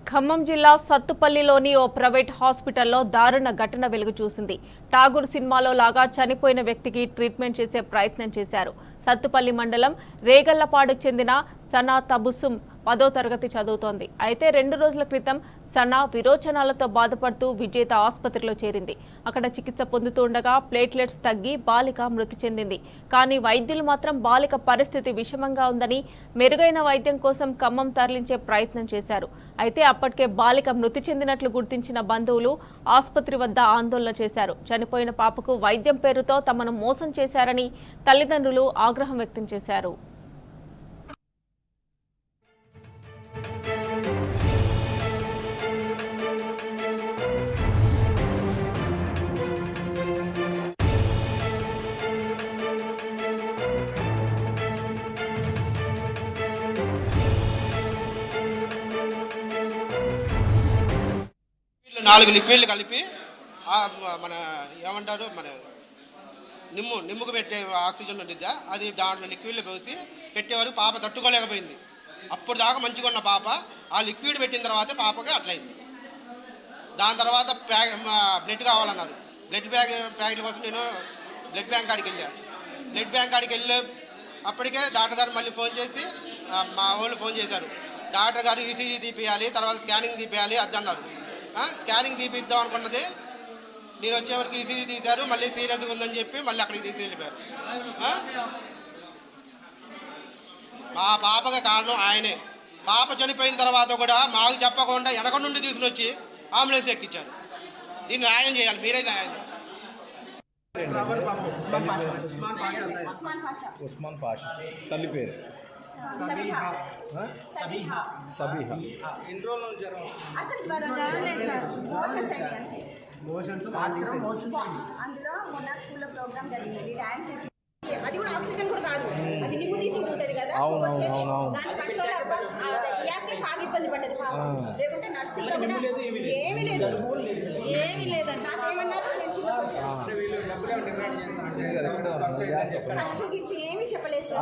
ఖమ్మం జిల్లా సత్తుపల్లిలోని ఓ ప్రైవేట్ హాస్పిటల్లో దారుణ ఘటన వెలుగు చూసింది. ఠాగూర్ సినిమాలో లాగా చనిపోయిన వ్యక్తికి ట్రీట్మెంట్ చేసే ప్రయత్నం చేశారు. సత్తుపల్లి మండలం రేగళ్లపాడుకు చెందిన సనా తబుసుం 10వ తరగతి చదువుతోంది. అయితే 2 రోజుల క్రితం సనా విరోచనాలతో బాధపడుతూ విజేత ఆసుపత్రిలో చేరింది. అక్కడ చికిత్స పొందుతుండగా ప్లేట్లెట్స్ తగ్గి బాలిక మృతి చెందింది. కానీ వైద్యులు మాత్రం బాలిక పరిస్థితి విషమంగా ఉందని మెరుగైన వైద్యం కోసం ఖమ్మం తరలించే ప్రయత్నం చేశారు. అయితే అప్పటికే బాలిక మృతి చెందినట్లు గుర్తించిన బంధువులు ఆసుపత్రి వద్ద ఆందోళన చేశారు. చనిపోయిన పాపకు వైద్యం పేరుతో తమను మోసం చేశారని తల్లిదండ్రులు ఆగ్రహం వ్యక్తం చేశారు. నాలుగు లిక్విడ్లు కలిపి మన ఏమంటారు మన నిమ్ముకు పెట్టే ఆక్సిజన్ ఉండిద్దా అది దాంట్లో లిక్విడ్లు పోసి పెట్టేవారు పాప తట్టుకోలేకపోయింది. అప్పుడు దాకా మంచిగా ఉన్న పాప ఆ లిక్విడ్ పెట్టిన తర్వాత పాపకి అట్లయింది. దాని తర్వాత బ్లడ్ కావాలన్నారు. ప్యాకెట్ల కోసం నేను బ్లడ్ బ్యాంక్ కాడికి వెళ్ళాను. బ్లడ్ బ్యాంక్ కాడికి వెళ్ళి అప్పటికే డాక్టర్ గారు మళ్ళీ ఫోన్ చేసి మా వాళ్ళు ఫోన్ చేశారు. డాక్టర్ గారు ఈసీజీ తీపియాలి, తర్వాత స్కానింగ్ తీపియాలి అది అన్నారు. స్కానింగ్ తీపిద్దాం అనుకున్నది నేను వచ్చేవరకు ఈసీజీ తీశారు. మళ్ళీ సీరియస్గా ఉందని చెప్పి మళ్ళీ అక్కడికి తీసి వెళ్ళిపోయారు. మా పాపగా కారణం ఆయనే. పాప చనిపోయిన తర్వాత కూడా మాకు చెప్పకుండా వెనక నుండి తీసుకుని వచ్చి అంబులెన్స్ ఎక్కించారు. దీన్ని న్యాయం చేయాలి, మీరే న్యాయం చేయాలి. ఉస్మాన్ పాషా తల్లి పేరు సబీహా. ఎన్ని రోజులు జ్వరం? అసలు జ్వరం లేదు సార్, మోషన్స్ అందులో మొన్న స్కూల్లో ప్రోగ్రామ్ జరిగింది, డాన్స్ చేసి అది కూడా ఆక్సిజన్ కూడా కాదు, అది నిమ్ము తీసి ఉంటుంది కదా, దాని కంట్రోల్ బాగా ఇబ్బంది పడ్డది. లేకుంటే నర్సింగ్ కూడా ఏమీ లేదంట. నాకేమన్నారు ఖర్చు గిర్చి ఏమీ చెప్పలేదు సార్.